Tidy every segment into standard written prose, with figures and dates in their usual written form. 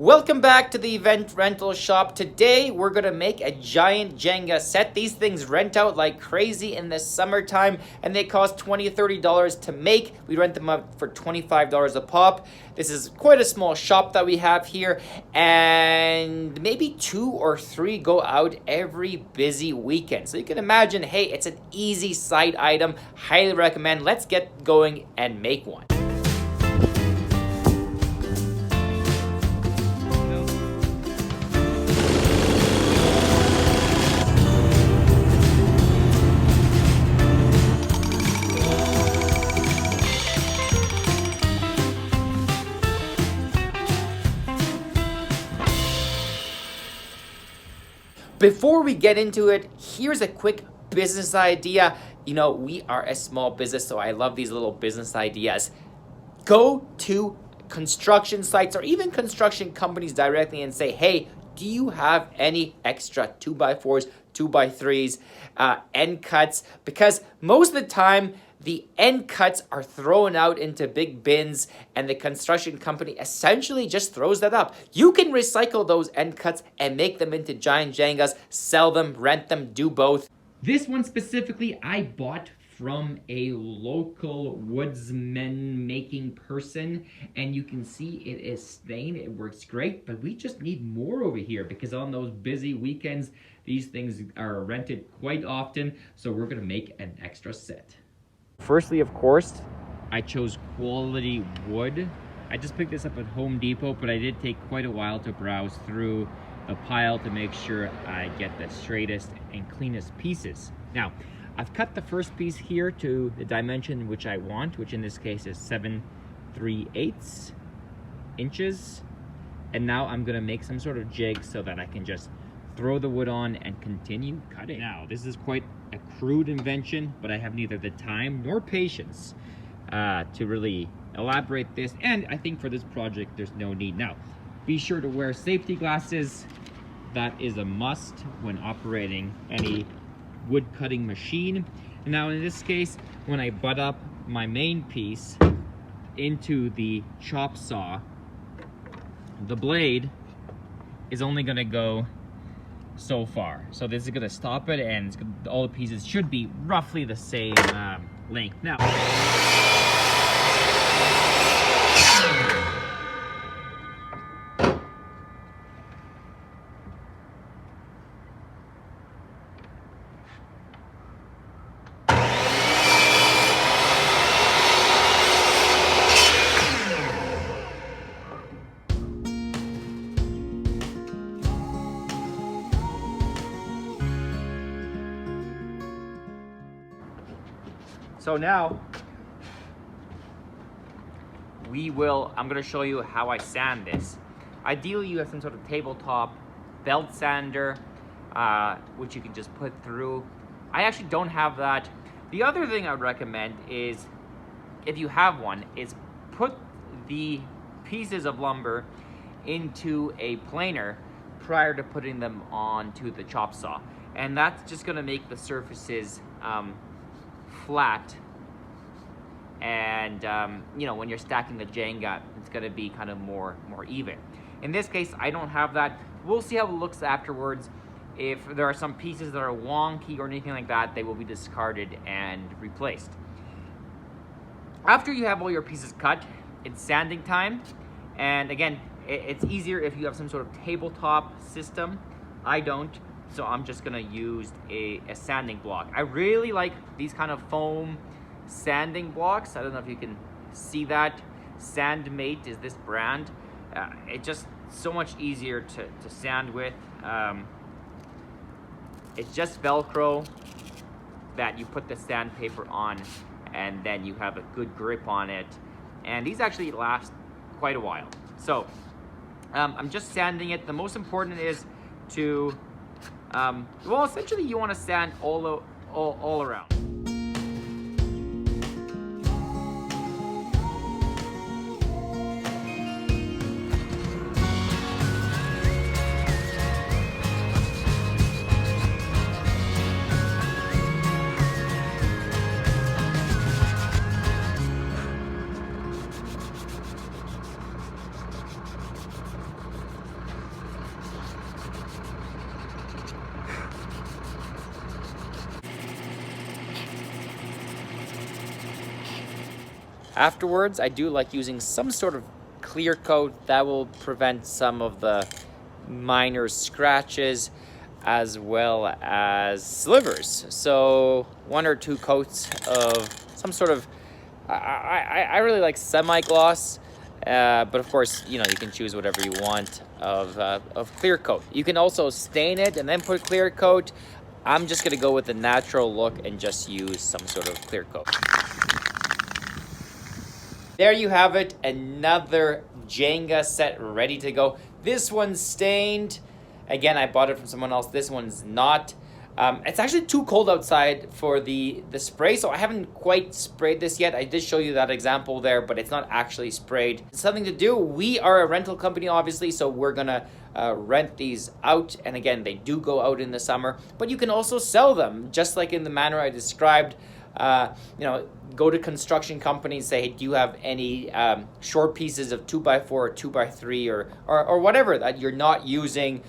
Welcome back to the event rental shop. Today we're gonna make a giant Jenga set. These things rent out like crazy in the summertime and they cost $20 or $30 to make. We rent them out for $25 a pop. This is quite a small shop that we have here, and maybe 2 or 3 go out every busy weekend. So you can imagine, hey, it's an easy side item. Highly recommend. Let's get going and make one. Before we get into it, here's a quick business idea. You know, we are a small business, so I love these little business ideas. Go to construction sites or even construction companies directly and say, hey, do you have any extra 2x4s, 2x3s, end cuts? Because most of the time, the end cuts are thrown out into big bins and the construction company essentially just throws that up. You can recycle those end cuts and make them into giant Jengas, sell them, rent them, do both. This one specifically I bought from a local woodsman making person, and you can see it is stained. It works great, but we just need more over here because on those busy weekends, these things are rented quite often, so we're gonna make an extra set. Firstly, of course, I chose quality wood. I just picked this up at Home Depot, but I did take quite a while to browse through the pile to make sure I get the straightest and cleanest pieces. Now, I've cut the first piece here to the dimension which I want, which in this case is 7/3/8 inches. And now I'm gonna make some sort of jig so that I can just throw the wood on and continue cutting. Now, this is quite a crude invention, but I have neither the time nor patience to really elaborate this, and I think for this project there's no need. Now, be sure to wear safety glasses. That is a must when operating any wood cutting machine. Now, in this case, when I butt up my main piece into the chop saw, the blade is only going to go so far. So this is going to stop it, and all the pieces should be roughly the same length. Now, so now I'm gonna show you how I sand this. Ideally, you have some sort of tabletop belt sander, which you can just put through. I actually don't have that. The other thing I would recommend is, if you have one, is put the pieces of lumber into a planer prior to putting them onto the chop saw. And that's just gonna make the surfaces flat, and you know, when you're stacking the Jenga, it's going to be kind of more even. In this case, I don't have that. We'll see how it looks afterwards. If there are some pieces that are wonky or anything like that, they will be discarded and replaced. After you have all your pieces cut, it's sanding time. And again, it's easier if you have some sort of tabletop system. I don't. So I'm just gonna use a sanding block. I really like these kind of foam sanding blocks. I don't know if you can see that. Sandmate is this brand. It's just so much easier to sand with. It's just Velcro that you put the sandpaper on, and then you have a good grip on it. And these actually last quite a while. So I'm just sanding it. The most important is to well, essentially you want to sand all around. Afterwards, I do like using some sort of clear coat that will prevent some of the minor scratches as well as slivers. So 1 or 2 coats of some sort of, I really like semi-gloss, but of course, you can choose whatever you want of clear coat. You can also stain it and then put clear coat. I'm just gonna go with the natural look and just use some sort of clear coat. There you have it, another Jenga set ready to go. This one's stained. Again, I bought it from someone else. This one's not. It's actually too cold outside for the spray, so I haven't quite sprayed this yet. I did show you that example there, but it's not actually sprayed. It's something to do. We are a rental company, obviously, so we're gonna rent these out. And again, they do go out in the summer, but you can also sell them, just like in the manner I described. Go to construction companies, say, hey, do you have any short pieces of 2x4 or 2x3 or whatever that you're not using?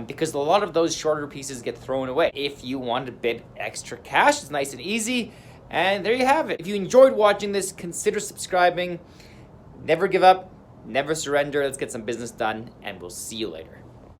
Because a lot of those shorter pieces get thrown away. If you want a bit extra cash, it's nice and easy. And there you have it. If you enjoyed watching this, consider subscribing. Never give up, never surrender. Let's get some business done, and we'll see you later.